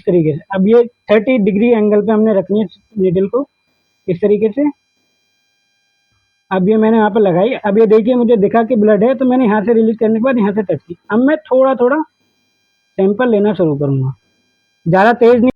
तरीके से। अब ये 30 डिग्री एंगल पे हमने रखनी है नीडल को इस तरीके से। अब ये मैंने यहाँ पे लगाई। अब ये देखिए मुझे दिखा कि ब्लड है, तो मैंने यहाँ से रिलीज करने के बाद यहाँ से टच की। अब मैं थोड़ा थोड़ा सैंपल लेना शुरू करूँगा, ज़्यादा तेज नहीं।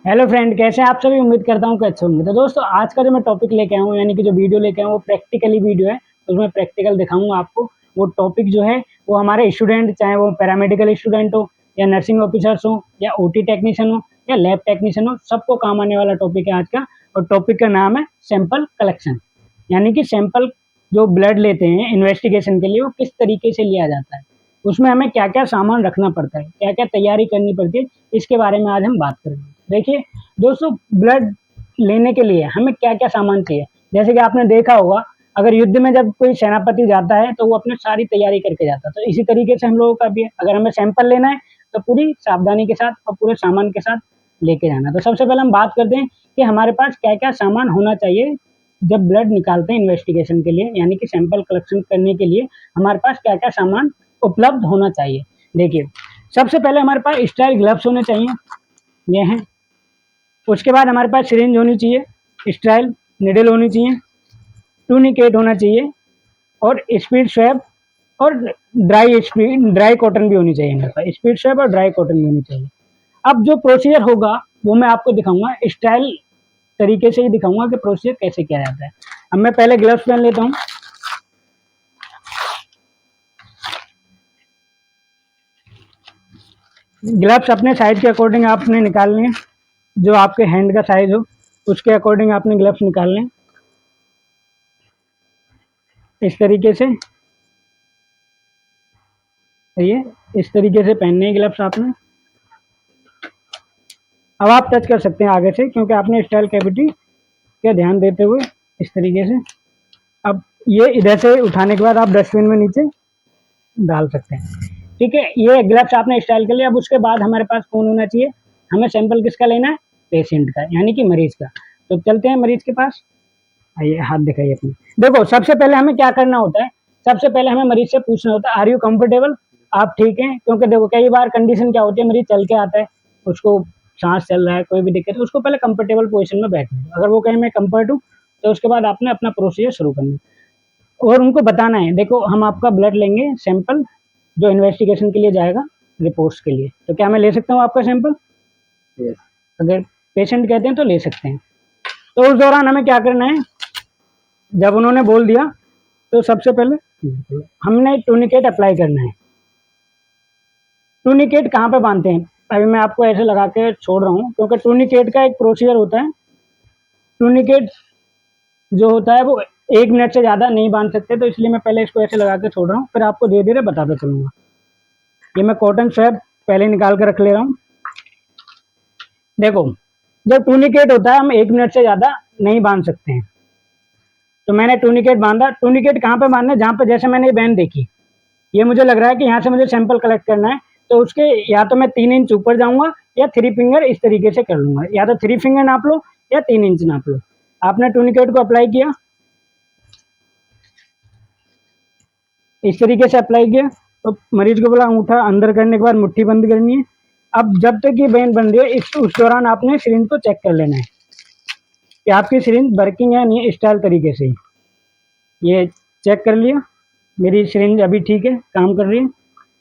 हेलो फ्रेंड, कैसे हैं आप सभी? उम्मीद करता हूँ कि अच्छे होंगे। तो दोस्तों आज का जो मैं टॉपिक लेके आया हूँ, यानी कि जो वीडियो लेके आया हूँ, वो प्रैक्टिकली वीडियो है। उसमें प्रैक्टिकल दिखाऊंगा आपको। वो टॉपिक जो है वो हमारे स्टूडेंट, चाहे वो पैरामेडिकल स्टूडेंट हो या नर्सिंग ऑफिसर्स हो या ओटी टेक्नीशियन हो या लैब टेक्नीशियन हो, सबको काम आने वाला टॉपिक है आज का। और टॉपिक का नाम है सैंपल कलेक्शन, यानी कि सैंपल जो ब्लड लेते हैं इन्वेस्टिगेशन के लिए, वो किस तरीके से लिया जाता है, उसमें हमें क्या क्या सामान रखना पड़ता है, क्या क्या तैयारी करनी पड़ती है, इसके बारे में आज हम बात करेंगे। देखिए दोस्तों, ब्लड लेने के लिए हमें क्या क्या सामान चाहिए। जैसे कि आपने देखा होगा, अगर युद्ध में जब कोई सेनापति जाता है तो वो अपने सारी तैयारी करके जाता है, तो इसी तरीके से हम लोगों का भी है। अगर हमें सैंपल लेना है तो पूरी सावधानी के साथ और पूरे सामान के साथ लेके जाना। तो सबसे पहले हम बात करते हैं कि हमारे पास क्या क्या सामान होना चाहिए जब ब्लड निकालते हैं इन्वेस्टिगेशन के लिए, यानी कि सैंपल कलेक्शन करने के लिए हमारे पास क्या क्या सामान उपलब्ध होना चाहिए। देखिए, सबसे पहले हमारे पास स्टेराइल ग्लव्स होने चाहिए, ये हैं। उसके बाद हमारे पास सिरिंज होनी चाहिए, स्टेराइल निडल होनी चाहिए, टूनिकेट होना चाहिए और स्पीड स्वैब और ड्राई कॉटन भी होनी चाहिए हमारे पास। स्पीड स्वैब और ड्राई कॉटन भी होनी चाहिए। अब जो प्रोसीजर होगा वो मैं आपको दिखाऊंगा, स्टाइल तरीके से ही दिखाऊंगा कि प्रोसीजर कैसे किया जाता है। अब मैं पहले ग्लव्स पहन लेता हूँ। ग्लव्स अपने साइज के अकॉर्डिंग आपने निकालने हैं, जो आपके हैंड का साइज हो उसके अकॉर्डिंग आपने ग्लव्स निकालने हैं इस तरीके से। ये इस तरीके से पहनने हैं ग्लव्स आपने। अब आप टच कर सकते हैं आगे से, क्योंकि आपने स्टाइल कैविटी का ध्यान देते हुए इस तरीके से। अब ये इधर से उठाने के बाद आप डस्टबिन में नीचे डाल सकते हैं, ठीक है। ये ग्लव्स आपने स्टाइल कर लिया। अब उसके बाद हमारे पास कौन होना चाहिए, हमें सैंपल किसका लेना है, पेशेंट का, यानी कि मरीज का। तो चलते हैं मरीज के पास। आइए, हाथ दिखाइए अपने। देखो, सबसे पहले हमें क्या करना होता है, सबसे पहले हमें मरीज से पूछना होता है, आर यू कंफर्टेबल, आप ठीक हैं? क्योंकि देखो कई बार कंडीशन क्या होती है, मरीज चल के आता है, उसको सांस चल रहा है, कोई भी दिक्कत है, उसको पहले कंफर्टेबल पोजीशन में बैठना है। अगर वो कहे मैं कंफर्ट हूँ, तो उसके बाद आपने अपना प्रोसीजर शुरू करना है और उनको बताना है, देखो हम आपका ब्लड लेंगे सैंपल जो इन्वेस्टिगेशन के लिए जाएगा, रिपोर्ट्स के लिए। तो क्या मैं ले सकता हूँ आपका सैंपल? yes. अगर पेशेंट कहते हैं तो ले सकते हैं। तो उस दौरान हमें क्या करना है, जब उन्होंने बोल दिया तो सबसे पहले हमने टूनिकेट अप्लाई करना है। टूनिकेट कहाँ पे बांधते हैं, अभी मैं आपको ऐसे लगा के छोड़ रहा हूँ, क्योंकि टूनिकेट का एक प्रोसीजर होता है। टूनिकेट जो होता है वो 1 मिनट से ज़्यादा नहीं बांध सकते, तो इसलिए मैं पहले इसको ऐसे लगा के छोड़ रहा हूँ, फिर आपको धीरे धीरे बताता चलूँगा। ये मैं कॉटन स्वैब पहले निकाल कर रख ले रहा हूँ। देखो, जब टूनिकेट होता है हम 1 मिनट से ज़्यादा नहीं बांध सकते हैं। तो मैंने टूनिकेट बांधा। टूनिकेट कहाँ पे बांधना है, जहाँ पे जैसे मैंने ये बैंड देखी, ये मुझे लग रहा है कि यहाँ से मुझे सैंपल कलेक्ट करना है, तो उसके या तो मैं 3 इंच ऊपर जाऊँगा या 3 फिंगर इस तरीके से कर लूँगा। या तो 3 फिंगर नाप लो या 3 इंच नाप लो। आपने टूनिकेट को अप्लाई किया, इस तरीके से अप्लाई किया, तो मरीज को बोला अंगूठा अंदर करने के बाद मुट्ठी बंद करनी है। अब जब तक ये बैंड बन रही है, उस दौरान आपने सिरिंज को चेक कर लेना है कि आपकी सिरिंज वर्किंग है नहीं, स्टाइल तरीके से। ये चेक कर लिया, मेरी सिरिंज अभी ठीक है, काम कर रही है।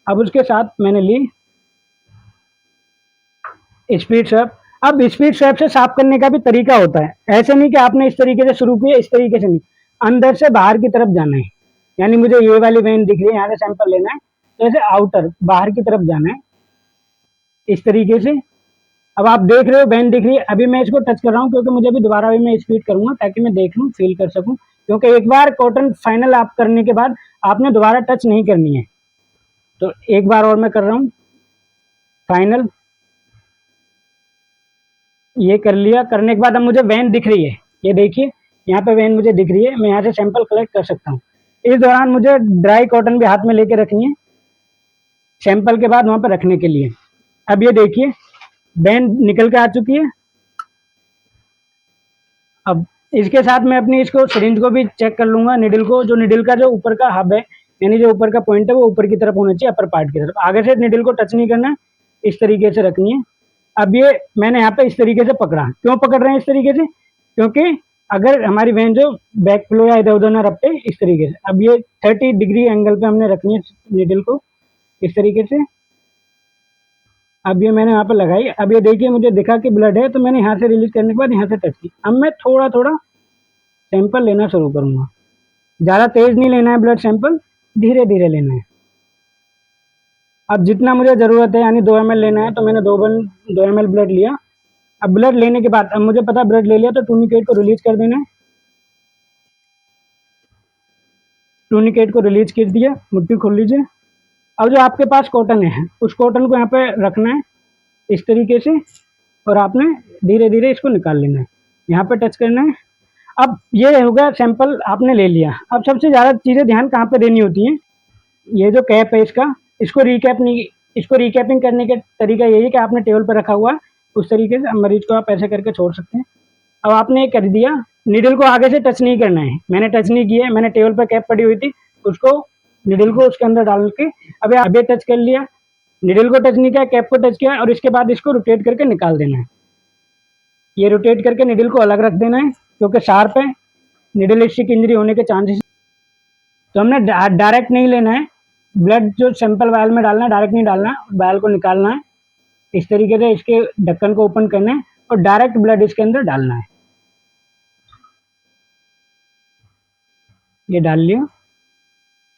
अब उसके साथ मैंने ली स्पीड स्वैप। अब स्पीड स्वैप से साफ करने का भी तरीका होता है, ऐसे नहीं कि आपने इस तरीके से शुरू किया, इस तरीके से नहीं, अंदर से बाहर की तरफ जाना है। यानी मुझे ये वाली वेन दिख रही है, यहाँ से सैंपल लेना है, तो ऐसे आउटर बाहर की तरफ जाना है इस तरीके से। अब आप देख रहे हो वेन दिख रही है। अभी मैं इसको टच कर रहा हूँ, क्योंकि मुझे अभी दोबारा भी मैं स्पीड करूंगा ताकि मैं देख लूँ, फील कर सकूँ, क्योंकि एक बार कॉटन फाइनल आप करने के बाद आपने दोबारा टच नहीं करनी है। तो एक बार और मैं कर रहा हूँ फाइनल, ये कर लिया। करने के बाद अब मुझे वेन दिख रही है, ये देखिए यहाँ पे वेन मुझे दिख रही है, मैं यहाँ से सैंपल कलेक्ट कर सकता हूँ। इस दौरान मुझे ड्राई कॉटन भी हाथ में लेके रखनी है सैंपल के बाद वहां पर रखने के लिए। अब ये देखिए वेन निकल के आ चुकी है। अब इसके साथ मैं अपनी इसको सिरिंज को भी चेक कर लूंगा, निडल को, जो निडल का जो ऊपर का हब है, यानी जो ऊपर का पॉइंट है, वो ऊपर की तरफ होना चाहिए, अपर पार्ट की तरफ। आगे से निडल को टच नहीं करना है, इस तरीके से रखनी है। अब ये मैंने यहाँ पे इस तरीके से पकड़ा। क्यों पकड़ रहे हैं इस तरीके से? क्योंकि अगर हमारी वेन जो बैक फ्लो या इधर उधर ना रपटे, इस तरीके से। अब ये 30 डिग्री एंगल पे हमने रखनी है नीडल को, इस तरीके से। अब ये मैंने यहाँ पे लगाई। अब ये देखिए मुझे दिखा कि ब्लड है, तो मैंने यहाँ से रिलीज करने के बाद यहाँ से टच की। अब मैं थोड़ा थोड़ा सैंपल लेना शुरू करूँगा। ज़्यादा तेज नहीं लेना है ब्लड सैंपल, धीरे धीरे लेना है। अब जितना मुझे ज़रूरत है, यानी 2 ml लेना है, तो मैंने 2 ml ब्लड लिया। अब ब्लड लेने के बाद, अब मुझे पता ब्लड ले लिया तो टूर्निकेट को रिलीज कर देना है। टूर्निकेट को रिलीज कर दिया, मुट्ठी खोल लीजिए। अब जो आपके पास कॉटन है, उस कॉटन को यहाँ पे रखना है इस तरीके से, और आपने धीरे धीरे इसको निकाल लेना है, यहाँ पे टच करना है। अब ये हो गया सैंपल, आपने ले लिया। अब सबसे ज़्यादा चीज़ें ध्यान कहाँ पे देनी होती हैं, ये जो कैप है इसका, इसको रिकैपिंग करने का तरीका यही है कि आपने टेबल पर रखा हुआ है, उस तरीके से मरीज को आप ऐसे करके छोड़ सकते हैं। अब आपने ये कर दिया, नीडल को आगे से टच नहीं करना है। मैंने टच नहीं किया है, मैंने टेबल पर कैप पड़ी हुई थी, उसको नीडल को उसके अंदर डाल के अब ये टच कर लिया। नीडल को टच नहीं किया, कैप को टच किया, और इसके बाद इसको रोटेट करके निकाल देना है। ये रोटेट करके नीडल को अलग रख देना है, क्योंकि शार्प है, नीडल स्टिक इंजरी होने के चांसेस। तो हमने डायरेक्ट नहीं लेना है ब्लड, जो सैंपल वायल में डालना है, डायरेक्ट नहीं डालना है, वायल को निकालना है इस तरीके से, इसके ढक्कन को ओपन करना है और डायरेक्ट ब्लड इसके अंदर डालना है। ये डाल लिया।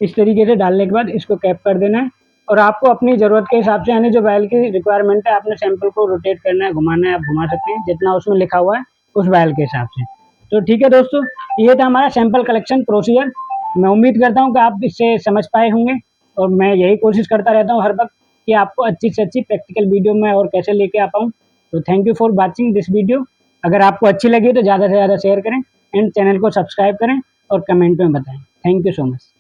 इस तरीके से डालने के बाद इसको कैप कर देना है, और आपको अपनी ज़रूरत के हिसाब से, यानी जो वायल की रिक्वायरमेंट है, आपने सैंपल को रोटेट करना है, घुमाना है, आप घुमा सकते हैं जितना उसमें लिखा हुआ है उस वायल के हिसाब से। तो ठीक है दोस्तों, ये था हमारा सैंपल कलेक्शन प्रोसीजर। मैं उम्मीद करता हूँ कि आप इससे समझ पाए होंगे, और मैं यही कोशिश करता रहता हूँ हर वक्त कि आपको अच्छी से अच्छी प्रैक्टिकल वीडियो में और कैसे लेके आ पाऊँ। तो thank you for watching this video. अगर आपको अच्छी लगी तो ज़्यादा से ज़्यादा शेयर करें, एंड चैनल को सब्सक्राइब करें और कमेंट में बताएं। Thank you so much.